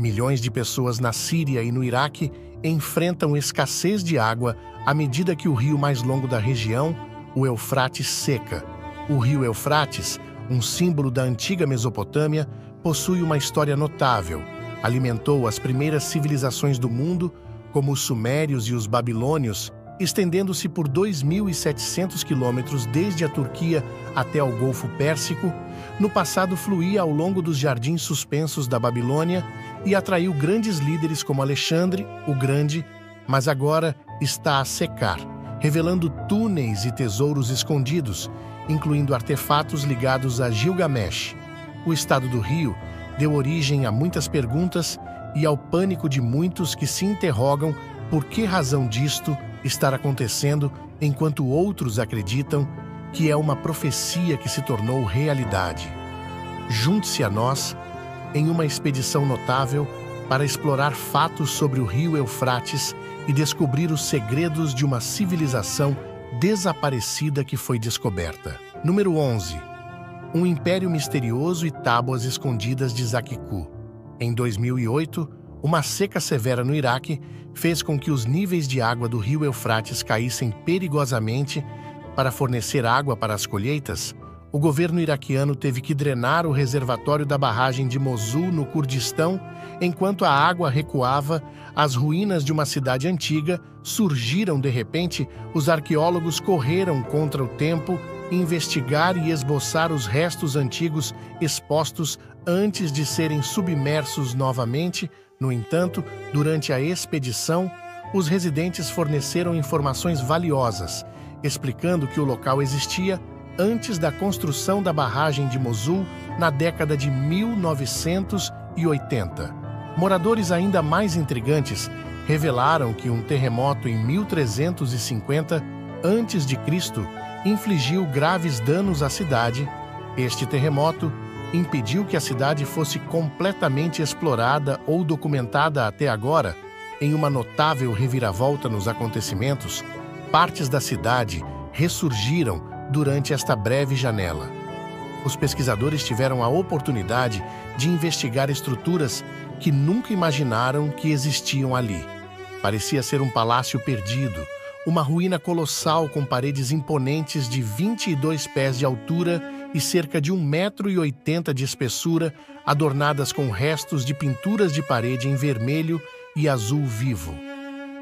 Milhões de pessoas na Síria e no Iraque enfrentam escassez de água à medida que o rio mais longo da região, o Eufrates, seca. O rio Eufrates, um símbolo da antiga Mesopotâmia, possui uma história notável. Alimentou as primeiras civilizações do mundo, como os sumérios e os babilônios, estendendo-se por 2.700 quilômetros desde a Turquia até ao Golfo Pérsico. No passado fluía ao longo dos jardins suspensos da Babilônia e atraiu grandes líderes como Alexandre, o Grande, mas agora está a secar, revelando túneis e tesouros escondidos, incluindo artefatos ligados a Gilgamesh. O estado do rio deu origem a muitas perguntas e ao pânico de muitos que se interrogam por que razão disto estar acontecendo, enquanto outros acreditam que é uma profecia que se tornou realidade. Junte-se a nós em uma expedição notável para explorar fatos sobre o rio Eufrates e descobrir os segredos de uma civilização desaparecida que foi descoberta. Número 11. Um império misterioso e tábuas escondidas de Zaquicu. Em 2008, uma seca severa no Iraque fez com que os níveis de água do rio Eufrates caíssem perigosamente. Para fornecer água para as colheitas, o governo iraquiano teve que drenar o reservatório da barragem de Mosul, no Kurdistão. Enquanto a água recuava, as ruínas de uma cidade antiga surgiram de repente. Os arqueólogos correram contra o tempo, investigar e esboçar os restos antigos expostos antes de serem submersos novamente. No entanto, durante a expedição, os residentes forneceram informações valiosas, explicando que o local existia antes da construção da barragem de Mosul na década de 1980. Moradores ainda mais intrigantes revelaram que um terremoto em 1350 a.C. infligiu graves danos à cidade. Este terremoto impediu que a cidade fosse completamente explorada ou documentada até agora. Em uma notável reviravolta nos acontecimentos, partes da cidade ressurgiram durante esta breve janela. Os pesquisadores tiveram a oportunidade de investigar estruturas que nunca imaginaram que existiam ali. Parecia ser um palácio perdido, uma ruína colossal com paredes imponentes de 22 pés de altura e cerca de 1,80 m de espessura, adornadas com restos de pinturas de parede em vermelho e azul vivo.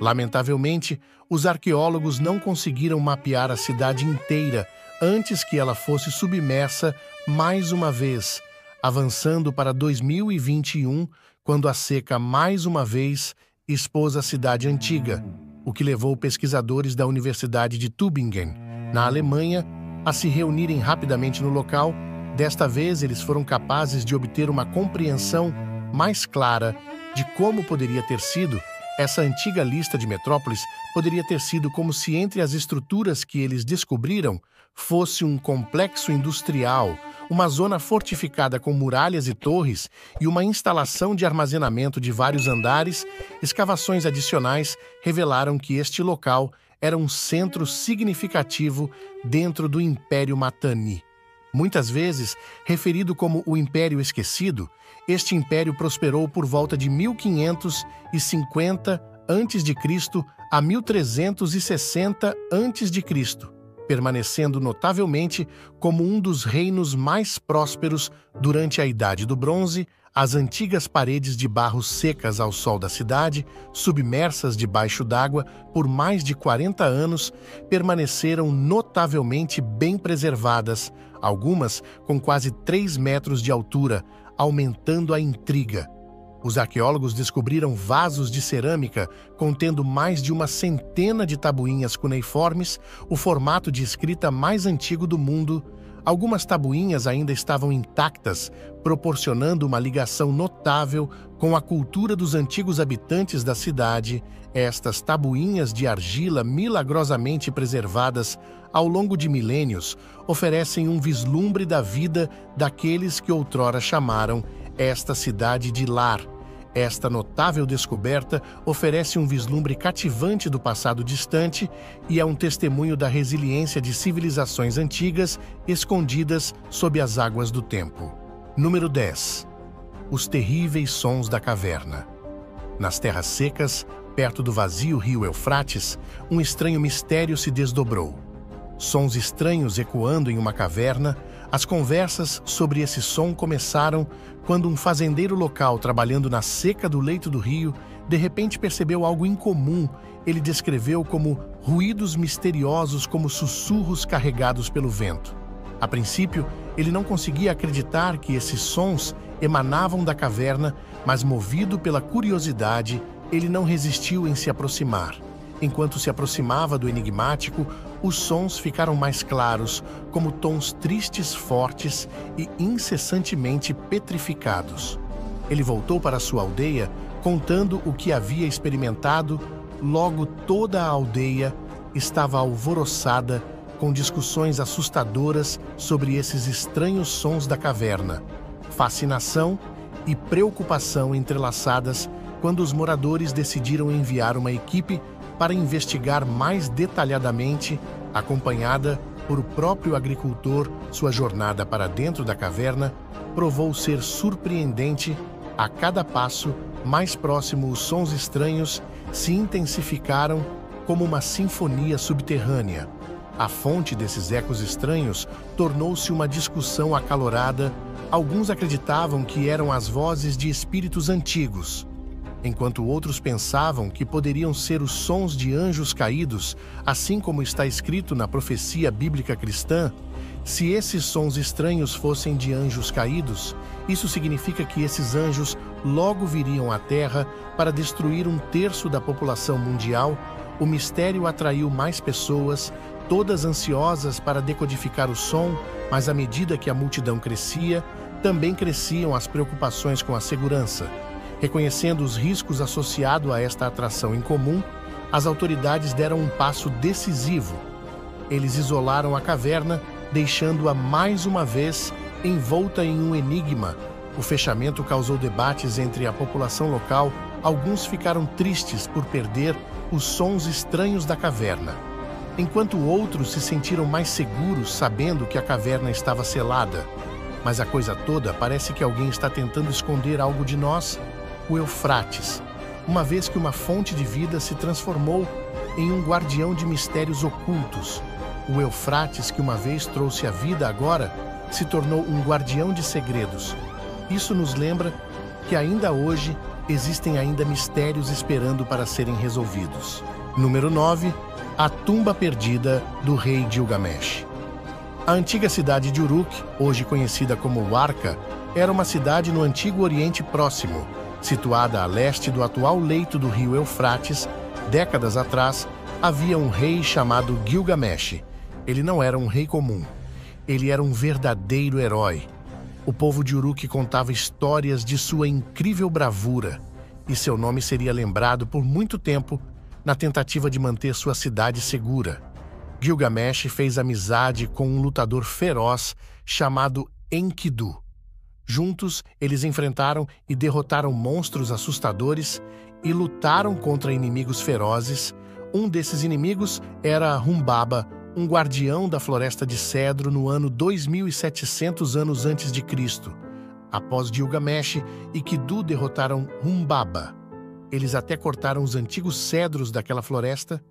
Lamentavelmente, os arqueólogos não conseguiram mapear a cidade inteira antes que ela fosse submersa mais uma vez, avançando para 2021, quando a seca mais uma vez expôs a cidade antiga, o que levou pesquisadores da Universidade de Tübingen, na Alemanha, a se reunirem rapidamente no local. Desta vez, eles foram capazes de obter uma compreensão mais clara de como poderia ter sido. Essa antiga lista de metrópoles poderia ter sido como se entre as estruturas que eles descobriram fosse um complexo industrial, uma zona fortificada com muralhas e torres e uma instalação de armazenamento de vários andares. Escavações adicionais revelaram que este local era um centro significativo dentro do Império Mitanni. Muitas vezes referido como o Império Esquecido, este império prosperou por volta de 1550 a.C. a 1360 a.C., permanecendo notavelmente como um dos reinos mais prósperos durante a Idade do Bronze. As antigas paredes de barro secas ao sol da cidade, submersas debaixo d'água por mais de 40 anos, permaneceram notavelmente bem preservadas, algumas com quase 3 metros de altura, aumentando a intriga. Os arqueólogos descobriram vasos de cerâmica contendo mais de uma centena de tabuinhas cuneiformes, o formato de escrita mais antigo do mundo. Algumas tabuinhas ainda estavam intactas, proporcionando uma ligação notável com a cultura dos antigos habitantes da cidade. Estas tabuinhas de argila milagrosamente preservadas ao longo de milênios oferecem um vislumbre da vida daqueles que outrora chamaram esta cidade de lar. Esta notável descoberta oferece um vislumbre cativante do passado distante e é um testemunho da resiliência de civilizações antigas escondidas sob as águas do tempo. Número 10. os terríveis sons da caverna. Nas terras secas, perto do vazio rio Eufrates, um estranho mistério se desdobrou. Sons estranhos ecoando em uma caverna, as conversas sobre esse som começaram quando um fazendeiro local trabalhando na seca do leito do rio, de repente percebeu algo incomum. Ele descreveu como ruídos misteriosos, como sussurros carregados pelo vento. A princípio, ele não conseguia acreditar que esses sons emanavam da caverna, mas movido pela curiosidade, ele não resistiu em se aproximar. Enquanto se aproximava do enigmático, os sons ficaram mais claros, como tons tristes, fortes e incessantemente petrificados. Ele voltou para sua aldeia, contando o que havia experimentado. Logo toda a aldeia estava alvoroçada, com discussões assustadoras sobre esses estranhos sons da caverna. Fascinação e preocupação entrelaçadas quando os moradores decidiram enviar uma equipe para investigar mais detalhadamente, acompanhada por o próprio agricultor. Sua jornada para dentro da caverna provou ser surpreendente. A cada passo, mais próximo, os sons estranhos se intensificaram como uma sinfonia subterrânea. A fonte desses ecos estranhos tornou-se uma discussão acalorada. Alguns acreditavam que eram as vozes de espíritos antigos, enquanto outros pensavam que poderiam ser os sons de anjos caídos, assim como está escrito na profecia bíblica cristã. Se esses sons estranhos fossem de anjos caídos, isso significa que esses anjos logo viriam à Terra para destruir 1/3 da população mundial. O mistério atraiu mais pessoas, todas ansiosas para decodificar o som, mas à medida que a multidão crescia, também cresciam as preocupações com a segurança. Reconhecendo os riscos associados a esta atração incomum, as autoridades deram um passo decisivo. Eles isolaram a caverna, deixando-a mais uma vez envolta em um enigma. O fechamento causou debates entre a população local. Alguns ficaram tristes por perder os sons estranhos da caverna, enquanto outros se sentiram mais seguros sabendo que a caverna estava selada. Mas a coisa toda parece que alguém está tentando esconder algo de nós. O Eufrates, uma vez que uma fonte de vida se transformou em um guardião de mistérios ocultos. O Eufrates, que uma vez trouxe a vida, agora se tornou um guardião de segredos. Isso nos lembra que ainda hoje existem ainda mistérios esperando para serem resolvidos. Número 9. A tumba perdida do rei Gilgamesh. A antiga cidade de Uruk, hoje conhecida como Arca, era uma cidade no Antigo Oriente Próximo, situada a leste do atual leito do rio Eufrates. Décadas atrás, havia um rei chamado Gilgamesh. Ele não era um rei comum. Ele era um verdadeiro herói. O povo de Uruk contava histórias de sua incrível bravura, e seu nome seria lembrado por muito tempo na tentativa de manter sua cidade segura. Gilgamesh fez amizade com um lutador feroz chamado Enkidu. Juntos, eles enfrentaram e derrotaram monstros assustadores e lutaram contra inimigos ferozes. Um desses inimigos era Humbaba, um guardião da floresta de cedro no ano 2700 anos antes de Cristo. Após Gilgamesh e Enkidu derrotaram Humbaba, eles até cortaram os antigos cedros daquela floresta.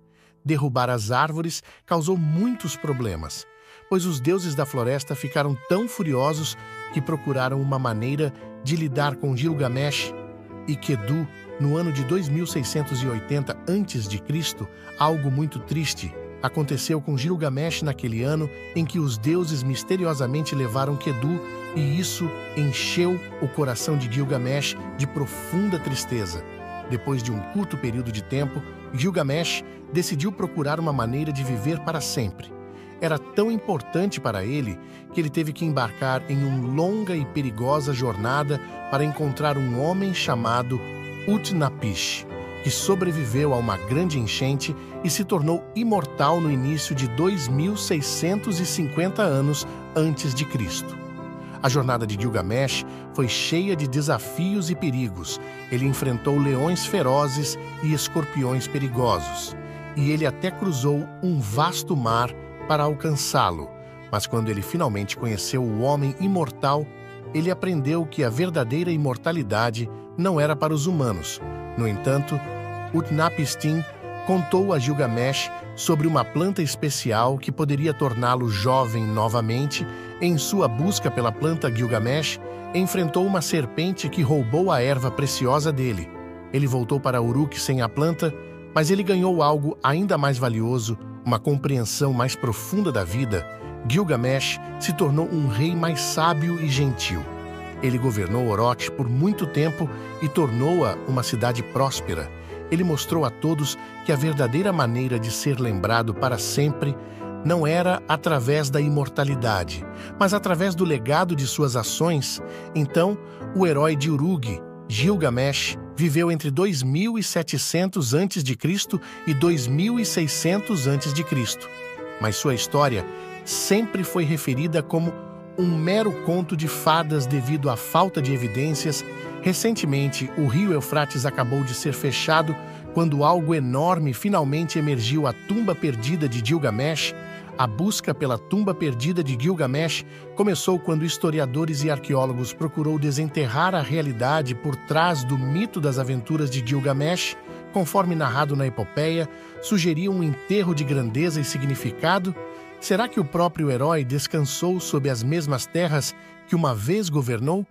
Derrubar as árvores causou muitos problemas, pois os deuses da floresta ficaram tão furiosos que procuraram uma maneira de lidar com Gilgamesh e Enkidu. No ano de 2680 a.C., algo muito triste aconteceu com Gilgamesh naquele ano em que os deuses misteriosamente levaram Enkidu, e isso encheu o coração de Gilgamesh de profunda tristeza. Depois de um curto período de tempo, Gilgamesh decidiu procurar uma maneira de viver para sempre. Era tão importante para ele que ele teve que embarcar em uma longa e perigosa jornada para encontrar um homem chamado Utnapishtim, que sobreviveu a uma grande enchente e se tornou imortal no início de 2650 anos antes de Cristo. A jornada de Gilgamesh foi cheia de desafios e perigos. Ele enfrentou leões ferozes e escorpiões perigosos, e ele até cruzou um vasto mar para alcançá-lo. Mas quando ele finalmente conheceu o homem imortal, ele aprendeu que a verdadeira imortalidade não era para os humanos. No entanto, Utnapishtim contou a Gilgamesh sobre uma planta especial que poderia torná-lo jovem novamente. Em sua busca pela planta, Gilgamesh enfrentou uma serpente que roubou a erva preciosa dele. Ele voltou para Uruk sem a planta, mas ele ganhou algo ainda mais valioso, uma compreensão mais profunda da vida. Gilgamesh se tornou um rei mais sábio e gentil. Ele governou Oroch por muito tempo e tornou-a uma cidade próspera. Ele mostrou a todos que a verdadeira maneira de ser lembrado para sempre não era através da imortalidade, mas através do legado de suas ações. Então, o herói de Uruk, Gilgamesh, viveu entre 2700 a.C. e 2600 a.C., mas sua história sempre foi referida como um mero conto de fadas devido à falta de evidências. Recentemente, o rio Eufrates acabou de ser fechado quando algo enorme finalmente emergiu: a tumba perdida de Gilgamesh. A busca pela tumba perdida de Gilgamesh começou quando historiadores e arqueólogos procurou desenterrar a realidade por trás do mito das aventuras de Gilgamesh. Conforme narrado na epopeia, sugeria um enterro de grandeza e significado. Será que o próprio herói descansou sob as mesmas terras que uma vez governou?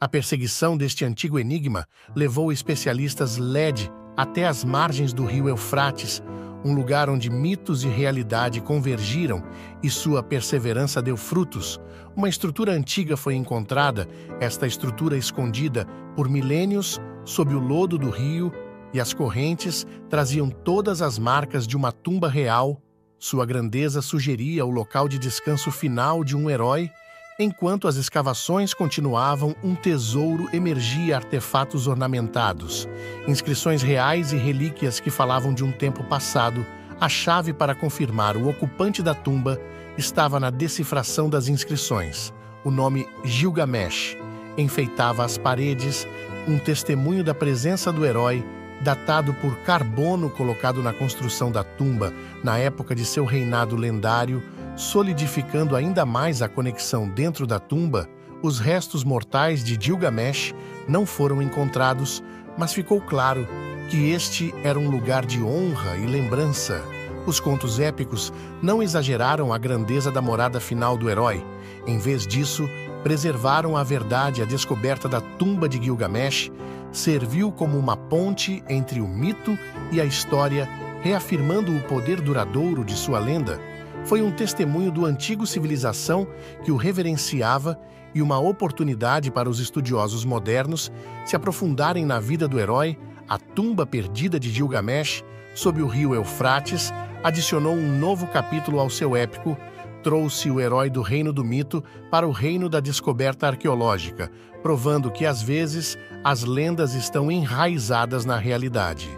A perseguição deste antigo enigma levou especialistas LED até as margens do rio Eufrates, um lugar onde mitos e realidade convergiram, e sua perseverança deu frutos. Uma estrutura antiga foi encontrada, esta estrutura escondida por milênios sob o lodo do rio, e as correntes traziam todas as marcas de uma tumba real. Sua grandeza sugeria o local de descanso final de um herói. Enquanto as escavações continuavam, um tesouro emergia: artefatos ornamentados, inscrições reais e relíquias que falavam de um tempo passado. A chave para confirmar o ocupante da tumba estava na decifração das inscrições. O nome Gilgamesh enfeitava as paredes, um testemunho da presença do herói, datado por carbono colocado na construção da tumba na época de seu reinado lendário, solidificando ainda mais a conexão dentro da tumba. Os restos mortais de Gilgamesh não foram encontrados, mas ficou claro que este era um lugar de honra e lembrança. Os contos épicos não exageraram a grandeza da morada final do herói. Em vez disso, preservaram a verdade. A descoberta da tumba de Gilgamesh serviu como uma ponte entre o mito e a história, reafirmando o poder duradouro de sua lenda. Foi um testemunho do antigo civilização que o reverenciava e uma oportunidade para os estudiosos modernos se aprofundarem na vida do herói. A tumba perdida de Gilgamesh, sob o rio Eufrates, adicionou um novo capítulo ao seu épico. Trouxe o herói do reino do mito para o reino da descoberta arqueológica, provando que, às vezes, as lendas estão enraizadas na realidade.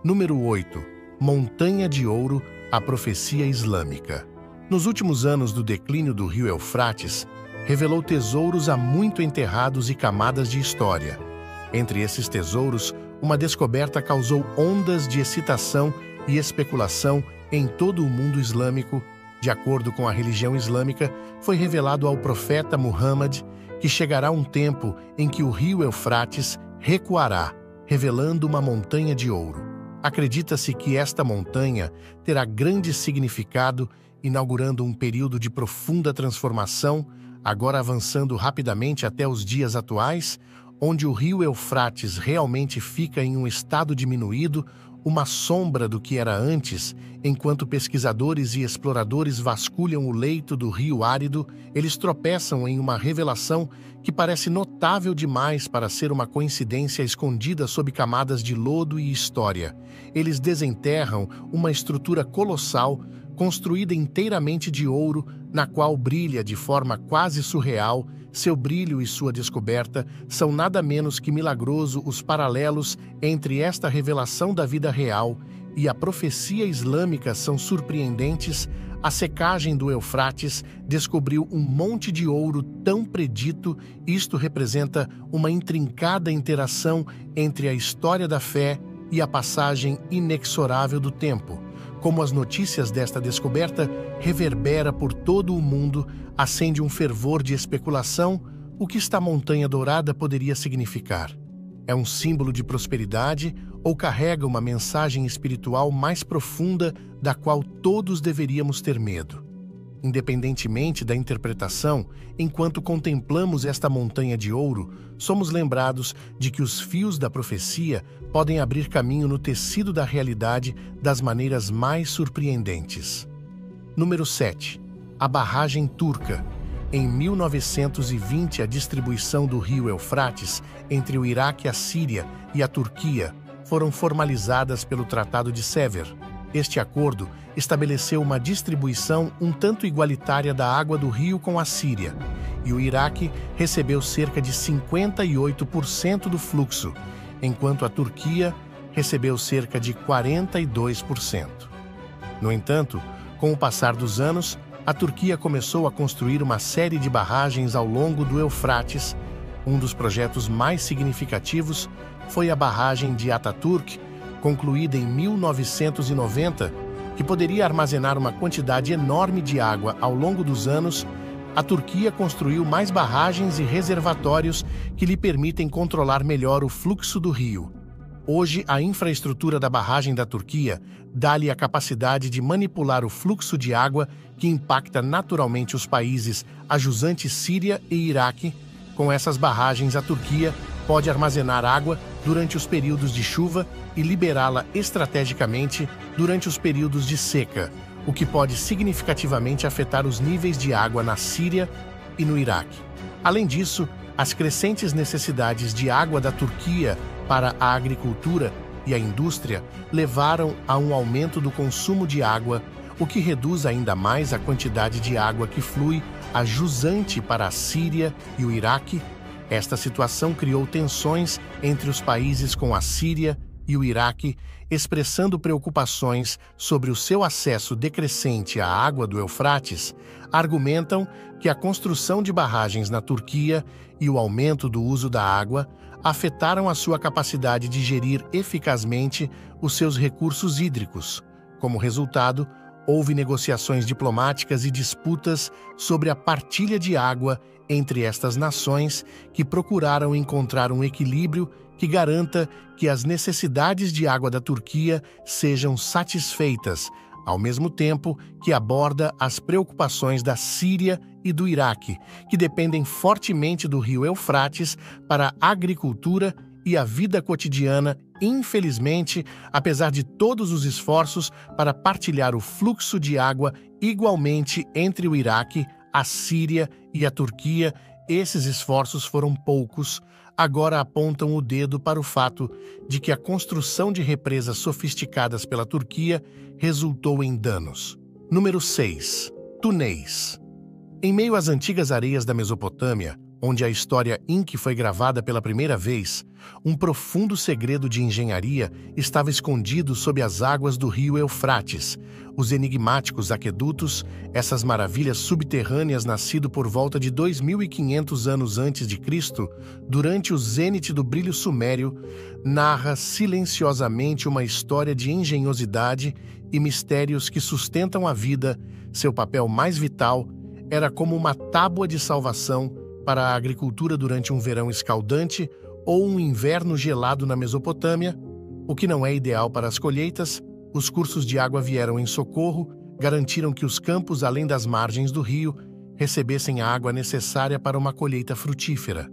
Número 8. Montanha de Ouro, a profecia islâmica. Nos últimos anos do declínio do rio Eufrates, revelou tesouros há muito enterrados e camadas de história. Entre esses tesouros, uma descoberta causou ondas de excitação e especulação em todo o mundo islâmico. De acordo com a religião islâmica, foi revelado ao profeta Muhammad que chegará um tempo em que o rio Eufrates recuará, revelando uma montanha de ouro. Acredita-se que esta montanha terá grande significado, inaugurando um período de profunda transformação, agora avançando rapidamente até os dias atuais, onde o rio Eufrates realmente fica em um estado diminuído, uma sombra do que era antes. Enquanto pesquisadores e exploradores vasculham o leito do rio árido, eles tropeçam em uma revelação que parece notável demais para ser uma coincidência, escondida sob camadas de lodo e história. Eles desenterram uma estrutura colossal, construída inteiramente de ouro, na qual brilha de forma quase surreal. Seu brilho e sua descoberta são nada menos que milagroso. Os paralelos entre esta revelação da vida real e a profecia islâmica são surpreendentes. A secagem do Eufrates descobriu um monte de ouro tão predito. Isto representa uma intrincada interação entre a história da fé e a passagem inexorável do tempo. Como as notícias desta descoberta reverbera por todo o mundo, acende um fervor de especulação. O que esta montanha dourada poderia significar? É um símbolo de prosperidade ou carrega uma mensagem espiritual mais profunda da qual todos deveríamos ter medo? Independentemente da interpretação, enquanto contemplamos esta montanha de ouro, somos lembrados de que os fios da profecia podem abrir caminho no tecido da realidade das maneiras mais surpreendentes. Número 7. A barragem turca. Em 1920, a distribuição do rio Eufrates entre o Iraque, a Síria e a Turquia foram formalizadas pelo Tratado de Sèvres. Este acordo estabeleceu uma distribuição um tanto igualitária da água do rio com a Síria, e o Iraque recebeu cerca de 58% do fluxo, enquanto a Turquia recebeu cerca de 42%. No entanto, com o passar dos anos, a Turquia começou a construir uma série de barragens ao longo do Eufrates. Um dos projetos mais significativos foi a barragem de Atatürk, concluída em 1990, que poderia armazenar uma quantidade enorme de água ao longo dos anos. A Turquia construiu mais barragens e reservatórios que lhe permitem controlar melhor o fluxo do rio. Hoje, a infraestrutura da barragem da Turquia dá-lhe a capacidade de manipular o fluxo de água que impacta naturalmente os países adjuntos Síria e Iraque. Com essas barragens, a Turquia pode armazenar água durante os períodos de chuva e liberá-la estrategicamente durante os períodos de seca, o que pode significativamente afetar os níveis de água na Síria e no Iraque. Além disso, as crescentes necessidades de água da Turquia para a agricultura e a indústria levaram a um aumento do consumo de água, o que reduz ainda mais a quantidade de água que flui a jusante para a Síria e o Iraque. Esta situação criou tensões entre os países com a Síria e o Iraque, expressando preocupações sobre o seu acesso decrescente à água do Eufrates. Argumentam que a construção de barragens na Turquia e o aumento do uso da água afetaram a sua capacidade de gerir eficazmente os seus recursos hídricos. Como resultado, houve negociações diplomáticas e disputas sobre a partilha de água entre estas nações, que procuraram encontrar um equilíbrio que garanta que as necessidades de água da Turquia sejam satisfeitas, ao mesmo tempo que aborda as preocupações da Síria e do Iraque, que dependem fortemente do rio Eufrates para a agricultura e a vida cotidiana. Infelizmente, apesar de todos os esforços para partilhar o fluxo de água igualmente entre o Iraque, a Síria e a Turquia, esses esforços foram poucos. Agora apontam o dedo para o fato de que a construção de represas sofisticadas pela Turquia resultou em danos. Número 6. Túneis. Em meio às antigas areias da Mesopotâmia, onde a história Inca foi gravada pela primeira vez, um profundo segredo de engenharia estava escondido sob as águas do rio Eufrates. Os enigmáticos aquedutos, essas maravilhas subterrâneas nascido por volta de 2.500 anos antes de Cristo, durante o zênite do brilho sumério, narra silenciosamente uma história de engenhosidade e mistérios que sustentam a vida. Seu papel mais vital era como uma tábua de salvação para a agricultura durante um verão escaldante ou um inverno gelado na Mesopotâmia, o que não é ideal para as colheitas. Os cursos de água vieram em socorro, garantiram que os campos além das margens do rio recebessem a água necessária para uma colheita frutífera.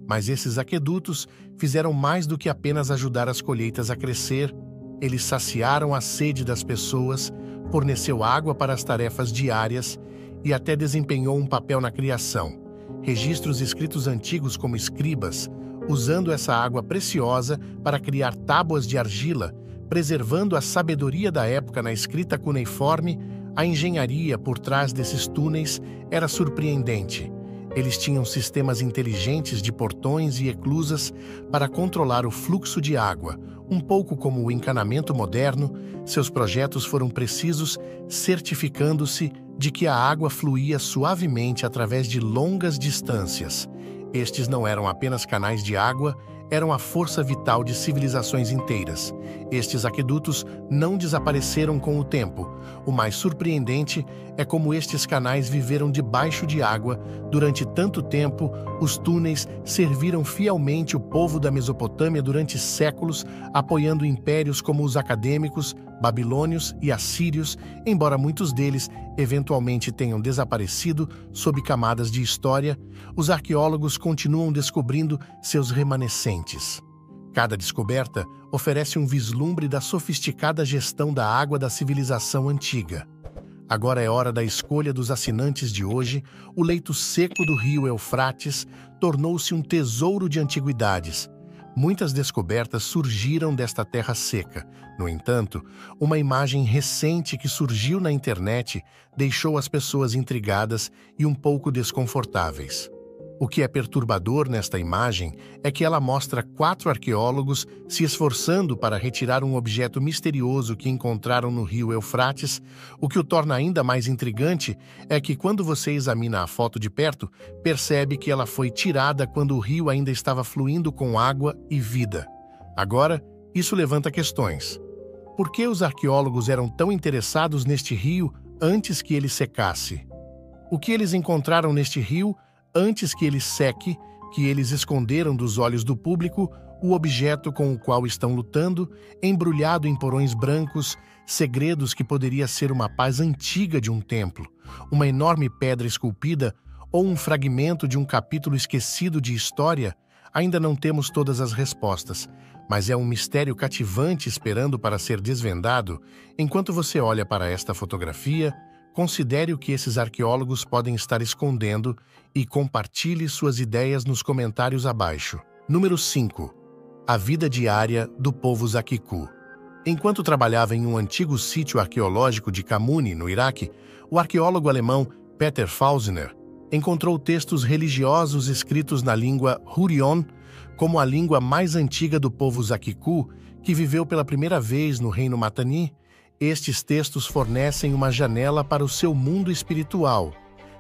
Mas esses aquedutos fizeram mais do que apenas ajudar as colheitas a crescer. Eles saciaram a sede das pessoas, forneceu água para as tarefas diárias e até desempenhou um papel na criação. Registros escritos antigos como escribas, usando essa água preciosa para criar tábuas de argila, preservando a sabedoria da época na escrita cuneiforme. A engenharia por trás desses túneis era surpreendente. Eles tinham sistemas inteligentes de portões e eclusas para controlar o fluxo de água, um pouco como o encanamento moderno. Seus projetos foram precisos, certificando-se de que a água fluía suavemente através de longas distâncias. Estes não eram apenas canais de água, eram a força vital de civilizações inteiras. Estes aquedutos não desapareceram com o tempo. O mais surpreendente é como estes canais viveram debaixo de água durante tanto tempo. Os túneis serviram fielmente o povo da Mesopotâmia durante séculos, apoiando impérios como os acadêmicos, babilônios e assírios, embora muitos deles eventualmente tenham desaparecido sob camadas de história. Os arqueólogos continuam descobrindo seus remanescentes. Cada descoberta oferece um vislumbre da sofisticada gestão da água da civilização antiga. Agora é hora da escolha dos assinantes de hoje. O leito seco do rio Eufrates tornou-se um tesouro de antiguidades. Muitas descobertas surgiram desta terra seca. No entanto, uma imagem recente que surgiu na internet deixou as pessoas intrigadas e um pouco desconfortáveis. O que é perturbador nesta imagem é que ela mostra 4 arqueólogos se esforçando para retirar um objeto misterioso que encontraram no rio Eufrates. O que o torna ainda mais intrigante é que, quando você examina a foto de perto, percebe que ela foi tirada quando o rio ainda estava fluindo com água e vida. Agora, isso levanta questões. Por que os arqueólogos eram tão interessados neste rio antes que ele secasse? O que eles encontraram neste rio antes que ele seque, que eles esconderam dos olhos do público? O objeto com o qual estão lutando, embrulhado em porões brancos, segredos que poderia ser uma paz antiga de um templo, uma enorme pedra esculpida ou um fragmento de um capítulo esquecido de história? Ainda não temos todas as respostas, mas é um mistério cativante esperando para ser desvendado. Enquanto você olha para esta fotografia, considere o que esses arqueólogos podem estar escondendo e compartilhe suas ideias nos comentários abaixo. Número 5. A vida diária do povo Zaquicu. Enquanto trabalhava em um antigo sítio arqueológico de Kamuni, no Iraque, o arqueólogo alemão Peter Fausner encontrou textos religiosos escritos na língua Hurrion, como a língua mais antiga do povo Zaquicu, que viveu pela primeira vez no reino Matani. Estes textos fornecem uma janela para o seu mundo espiritual.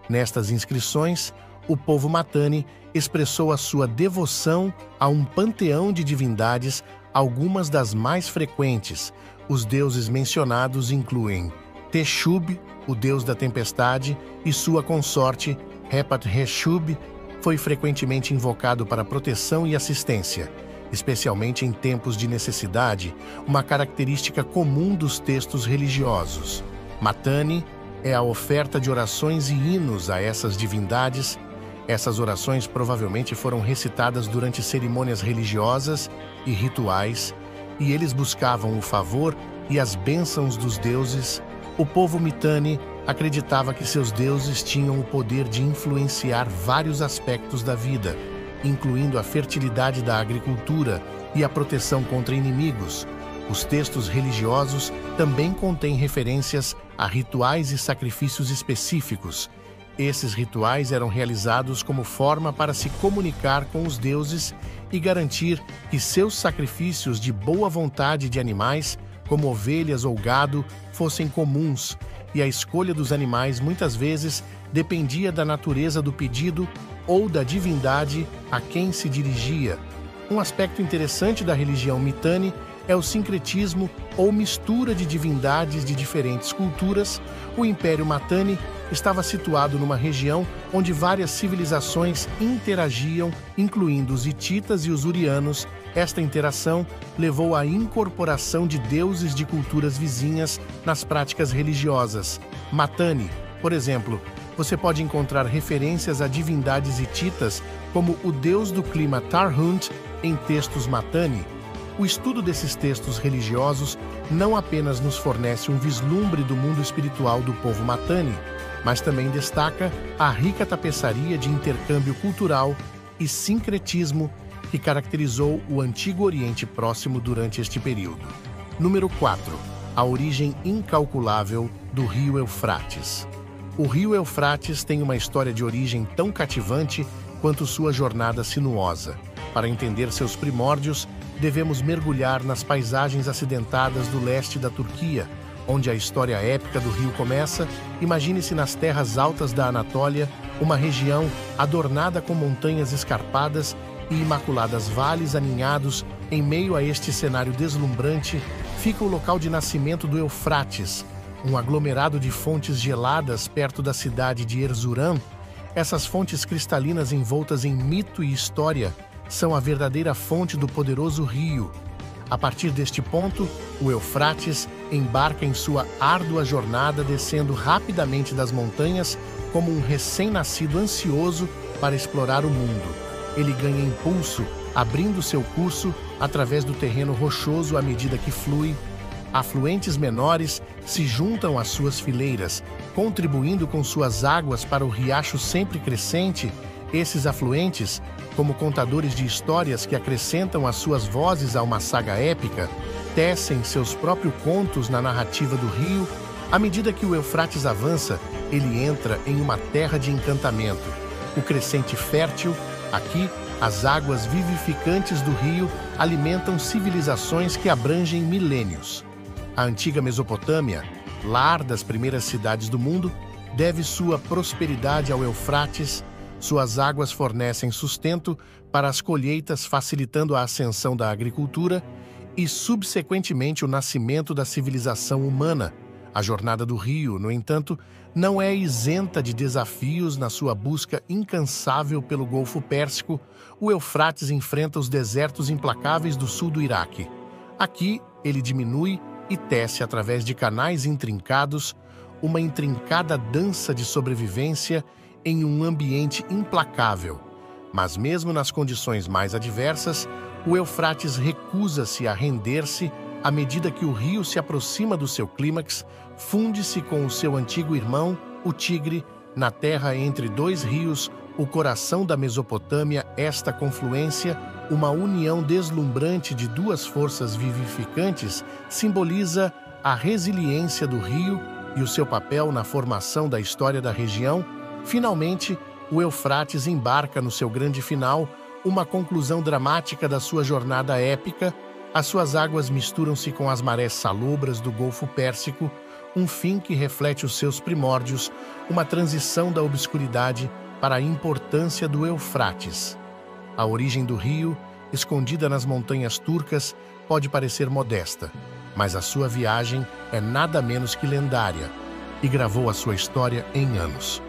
Nestas inscrições, o povo Matani expressou a sua devoção a um panteão de divindades, algumas das mais frequentes. Os deuses mencionados incluem Texub, o deus da tempestade, e sua consorte, Hepat-Reshub, foi frequentemente invocado para proteção e assistência, especialmente em tempos de necessidade, uma característica comum dos textos religiosos. Matani é a oferta de orações e hinos a essas divindades. Essas orações provavelmente foram recitadas durante cerimônias religiosas e rituais, e eles buscavam o favor e as bênçãos dos deuses. O povo Mitanni acreditava que seus deuses tinham o poder de influenciar vários aspectos da vida, incluindo a fertilidade da agricultura e a proteção contra inimigos. Os textos religiosos também contêm referências a rituais e sacrifícios específicos. Esses rituais eram realizados como forma para se comunicar com os deuses e garantir que seus sacrifícios de boa vontade de animais, como ovelhas ou gado, fossem comuns, e a escolha dos animais muitas vezes dependia da natureza do pedido ou da divindade a quem se dirigia. Um aspecto interessante da religião Mitanni é o sincretismo ou mistura de divindades de diferentes culturas. O Império Mitanni estava situado numa região onde várias civilizações interagiam, incluindo os hititas e os urianos. Esta interação levou à incorporação de deuses de culturas vizinhas nas práticas religiosas. Mitanni, por exemplo, você pode encontrar referências a divindades hititas, como o deus do clima Tarhunt, em textos Mitanni. O estudo desses textos religiosos não apenas nos fornece um vislumbre do mundo espiritual do povo Mitanni, mas também destaca a rica tapeçaria de intercâmbio cultural e sincretismo que caracterizou o Antigo Oriente Próximo durante este período. Número 4. A origem incalculável do rio Eufrates. O rio Eufrates tem uma história de origem tão cativante quanto sua jornada sinuosa. Para entender seus primórdios, devemos mergulhar nas paisagens acidentadas do leste da Turquia, onde a história épica do rio começa. Imagine-se nas terras altas da Anatólia, uma região adornada com montanhas escarpadas e imaculadas vales aninhados em meio a este cenário deslumbrante, fica o local de nascimento do Eufrates, um aglomerado de fontes geladas perto da cidade de Erzurum. Essas fontes cristalinas envoltas em mito e história são a verdadeira fonte do poderoso rio. A partir deste ponto, o Eufrates embarca em sua árdua jornada, descendo rapidamente das montanhas como um recém-nascido ansioso para explorar o mundo. Ele ganha impulso, abrindo seu curso através do terreno rochoso à medida que flui. Afluentes menores se juntam às suas fileiras, contribuindo com suas águas para o riacho sempre crescente. Esses afluentes, como contadores de histórias que acrescentam as suas vozes a uma saga épica, tecem seus próprios contos na narrativa do rio. À medida que o Eufrates avança, ele entra em uma terra de encantamento. O crescente fértil, aqui, as águas vivificantes do rio alimentam civilizações que abrangem milênios. A antiga Mesopotâmia, lar das primeiras cidades do mundo, deve sua prosperidade ao Eufrates. Suas águas fornecem sustento para as colheitas, facilitando a ascensão da agricultura e, subsequentemente, o nascimento da civilização humana. A jornada do rio, no entanto, não é isenta de desafios. Na sua busca incansável pelo Golfo Pérsico, o Eufrates enfrenta os desertos implacáveis do sul do Iraque. Aqui, ele diminui e tece através de canais intrincados uma intrincada dança de sobrevivência em um ambiente implacável. Mas mesmo nas condições mais adversas, o Eufrates recusa-se a render-se. À medida que o rio se aproxima do seu clímax, funde-se com o seu antigo irmão, o Tigre, na terra entre dois rios, o coração da Mesopotâmia. Esta confluência, uma união deslumbrante de duas forças vivificantes, simboliza a resiliência do rio e o seu papel na formação da história da região. Finalmente, o Eufrates embarca no seu grande final, uma conclusão dramática da sua jornada épica. As suas águas misturam-se com as marés salobras do Golfo Pérsico, um fim que reflete os seus primórdios, uma transição da obscuridade para a importância do Eufrates. A origem do rio, escondida nas montanhas turcas, pode parecer modesta, mas a sua viagem é nada menos que lendária e gravou a sua história em anos,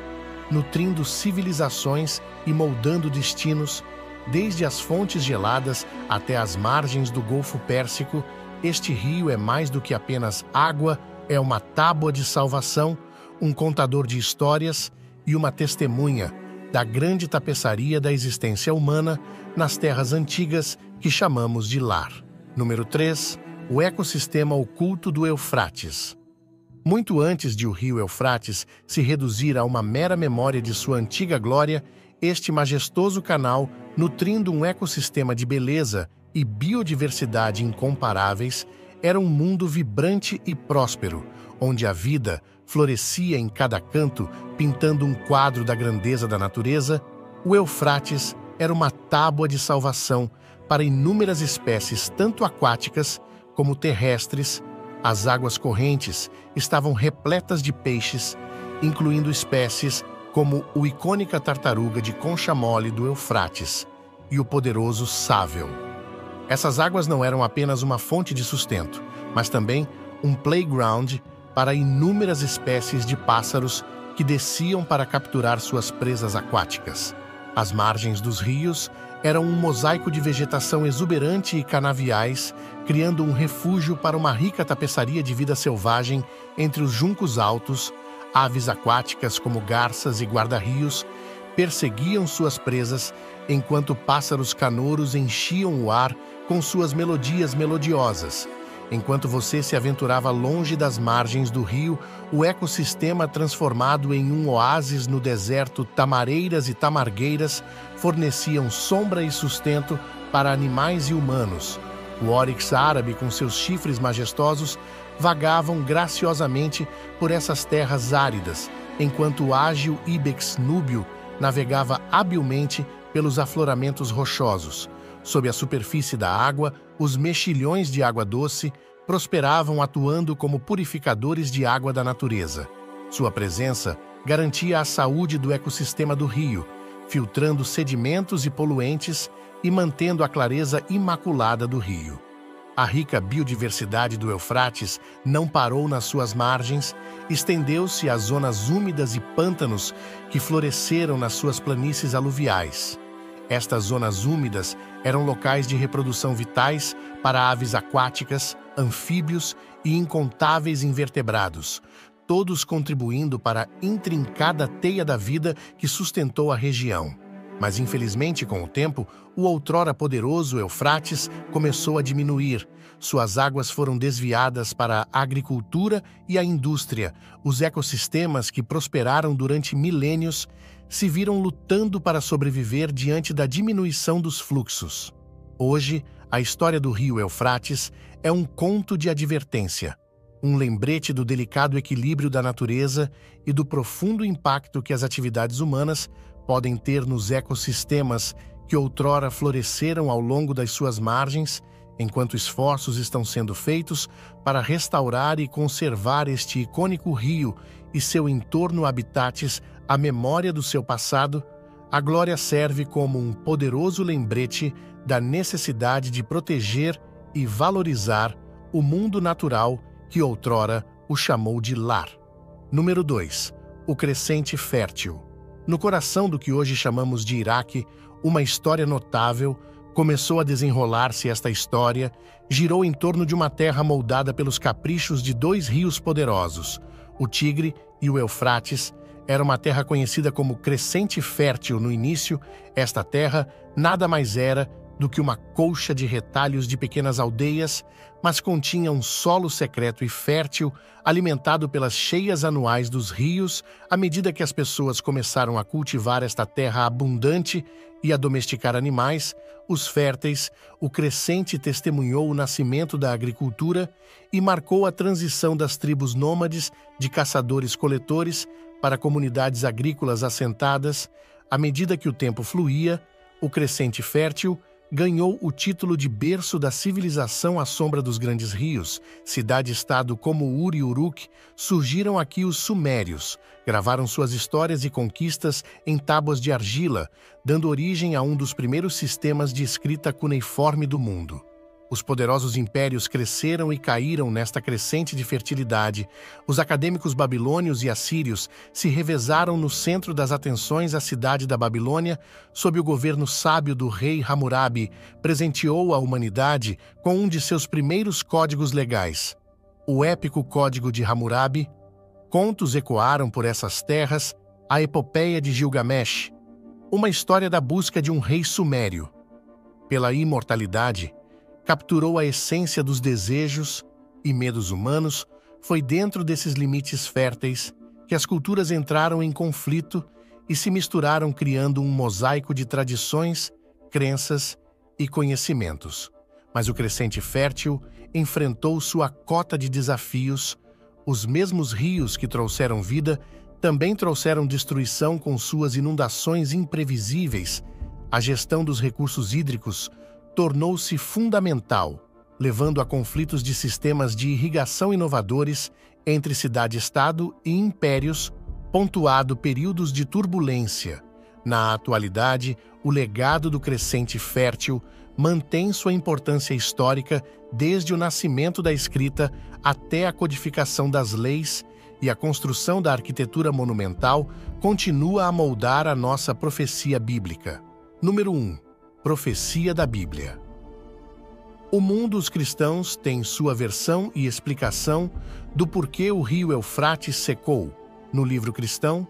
nutrindo civilizações e moldando destinos. Desde as fontes geladas até as margens do Golfo Pérsico, este rio é mais do que apenas água, é uma tábua de salvação, um contador de histórias e uma testemunha da grande tapeçaria da existência humana nas terras antigas que chamamos de lar. Número 3. O ecossistema oculto do Eufrates. Muito antes de o rio Eufrates se reduzir a uma mera memória de sua antiga glória, este majestoso canal, nutrindo um ecossistema de beleza e biodiversidade incomparáveis, era um mundo vibrante e próspero, onde a vida florescia em cada canto, pintando um quadro da grandeza da natureza. O Eufrates era uma tábua de salvação para inúmeras espécies, tanto aquáticas como terrestres. As águas correntes estavam repletas de peixes, incluindo espécies como o icônica tartaruga de concha mole do Eufrates e o poderoso sável. Essas águas não eram apenas uma fonte de sustento, mas também um playground para inúmeras espécies de pássaros que desciam para capturar suas presas aquáticas. As margens dos rios eram um mosaico de vegetação exuberante e canaviais, criando um refúgio para uma rica tapeçaria de vida selvagem entre os juncos altos. Aves aquáticas como garças e guarda-rios perseguiam suas presas, enquanto pássaros canouros enchiam o ar com suas melodias melodiosas. Enquanto você se aventurava longe das margens do rio, o ecossistema, transformado em um oásis no deserto, tamareiras e tamargueiras forneciam sombra e sustento para animais e humanos. O óryx árabe, com seus chifres majestosos, vagavam graciosamente por essas terras áridas, enquanto o ágil íbex núbio navegava habilmente pelos afloramentos rochosos. Sob a superfície da água, os mexilhões de água doce prosperavam, atuando como purificadores de água da natureza. Sua presença garantia a saúde do ecossistema do rio, filtrando sedimentos e poluentes e mantendo a clareza imaculada do rio. A rica biodiversidade do Eufrates não parou nas suas margens, estendeu-se às zonas úmidas e pântanos que floresceram nas suas planícies aluviais. Estas zonas úmidas eram locais de reprodução vitais para aves aquáticas, anfíbios e incontáveis invertebrados, todos contribuindo para a intrincada teia da vida que sustentou a região. Mas, infelizmente, com o tempo, o outrora poderoso Eufrates começou a diminuir. Suas águas foram desviadas para a agricultura e a indústria. Os ecossistemas que prosperaram durante milênios se viram lutando para sobreviver diante da diminuição dos fluxos. Hoje, a história do rio Eufrates é um conto de advertência, um lembrete do delicado equilíbrio da natureza e do profundo impacto que as atividades humanas podem ter nos ecossistemas que outrora floresceram ao longo das suas margens, enquanto esforços estão sendo feitos para restaurar e conservar este icônico rio e seu entorno habitats à memória do seu passado. A glória serve como um poderoso lembrete da necessidade de proteger e valorizar o mundo natural que outrora o chamou de lar. Número 2. O crescente fértil. No coração do que hoje chamamos de Iraque, uma história notável começou a desenrolar-se. Esta história girou em torno de uma terra moldada pelos caprichos de dois rios poderosos, o Tigre e o Eufrates. Era uma terra conhecida como crescente fértil no início. Esta terra nada mais era do que uma colcha de retalhos de pequenas aldeias, mas continha um solo secreto e fértil, alimentado pelas cheias anuais dos rios. À medida que as pessoas começaram a cultivar esta terra abundante e a domesticar animais, os férteis, o crescente testemunhou o nascimento da agricultura e marcou a transição das tribos nômades de caçadores-coletores para comunidades agrícolas assentadas. À medida que o tempo fluía, o crescente fértil ganhou o título de berço da civilização à sombra dos grandes rios. Cidade-estado como Ur e Uruk, surgiram aqui os sumérios, gravaram suas histórias e conquistas em tábuas de argila, dando origem a um dos primeiros sistemas de escrita cuneiforme do mundo. Os poderosos impérios cresceram e caíram nesta crescente de fertilidade. Os acadêmicos babilônios e assírios se revezaram no centro das atenções. A cidade da Babilônia, sob o governo sábio do rei Hammurabi, presenteou a humanidade com um de seus primeiros códigos legais, o épico Código de Hammurabi. Contos ecoaram por essas terras, a epopeia de Gilgamesh, uma história da busca de um rei sumério. Pela imortalidade, capturou a essência dos desejos e medos humanos. Foi dentro desses limites férteis que as culturas entraram em conflito e se misturaram, criando um mosaico de tradições, crenças e conhecimentos. Mas o crescente fértil enfrentou sua cota de desafios. Os mesmos rios que trouxeram vida também trouxeram destruição com suas inundações imprevisíveis. A gestão dos recursos hídricos tornou-se fundamental, levando a conflitos de sistemas de irrigação inovadores entre cidade-estado e impérios, pontuado períodos de turbulência. Na atualidade, o legado do crescente fértil mantém sua importância histórica desde o nascimento da escrita até a codificação das leis, e a construção da arquitetura monumental continua a moldar a nossa profecia bíblica. Número 1. Profecia da Bíblia. O mundo dos cristãos tem sua versão e explicação do porquê o rio Eufrates secou. No livro cristão,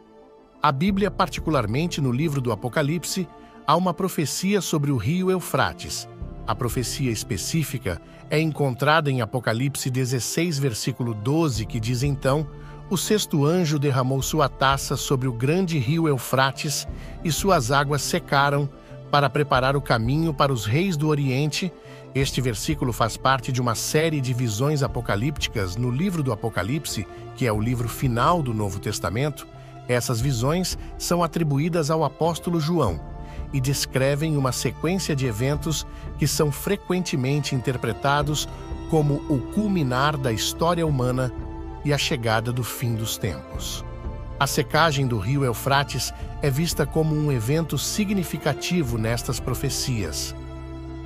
a Bíblia, particularmente no livro do Apocalipse, há uma profecia sobre o rio Eufrates. A profecia específica é encontrada em Apocalipse 16, versículo 12, que diz: então, o sexto anjo derramou sua taça sobre o grande rio Eufrates e suas águas secaram, para preparar o caminho para os reis do Oriente. Este versículo faz parte de uma série de visões apocalípticas no livro do Apocalipse, que é o livro final do Novo Testamento. Essas visões são atribuídas ao apóstolo João e descrevem uma sequência de eventos que são frequentemente interpretados como o culminar da história humana e a chegada do fim dos tempos. A secagem do rio Eufrates é vista como um evento significativo nestas profecias.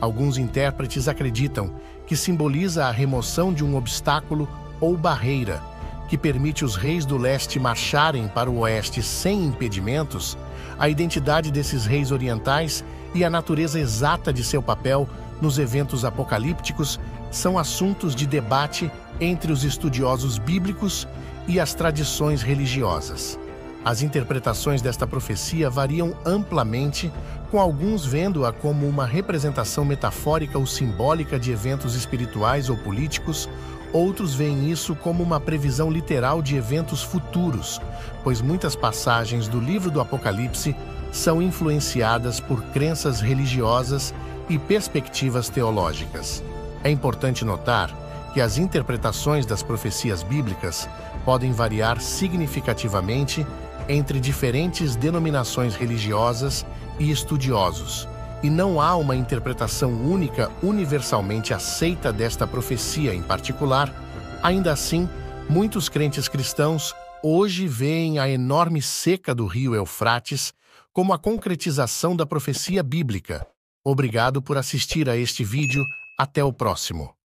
Alguns intérpretes acreditam que simboliza a remoção de um obstáculo ou barreira, que permite os reis do leste marcharem para o oeste sem impedimentos. A identidade desses reis orientais e a natureza exata de seu papel nos eventos apocalípticos são assuntos de debate entre os estudiosos bíblicos e as tradições religiosas. As interpretações desta profecia variam amplamente, com alguns vendo-a como uma representação metafórica ou simbólica de eventos espirituais ou políticos. Outros veem isso como uma previsão literal de eventos futuros, pois muitas passagens do livro do Apocalipse são influenciadas por crenças religiosas e perspectivas teológicas. É importante notar que as interpretações das profecias bíblicas podem variar significativamente entre diferentes denominações religiosas e estudiosos, e não há uma interpretação única universalmente aceita desta profecia em particular. Ainda assim, muitos crentes cristãos hoje veem a enorme seca do rio Eufrates como a concretização da profecia bíblica. Obrigado por assistir a este vídeo. Até o próximo.